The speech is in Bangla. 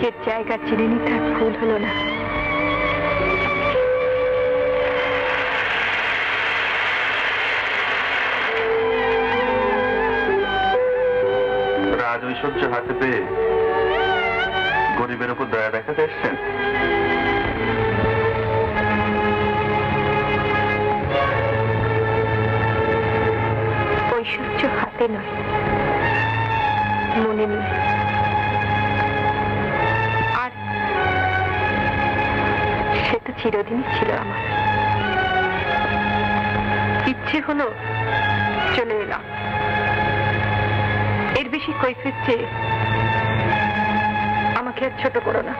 নিজের জায়গা চিনে নিতে আর ভুল হলো না। রাজ ঐশ্বর্য হাতে পেয়ে গরিবের উপর দয়া দেখাতে এসছেন। ঐশ্বর্য হাতে নয়, মনে নেই। আর সে তো চিরদিনই ছিল আমার। ইচ্ছে হলো চলে এলাম। এর বেশি কৈফিয়ত চেয়ে আমাকে আর ছোট করো না।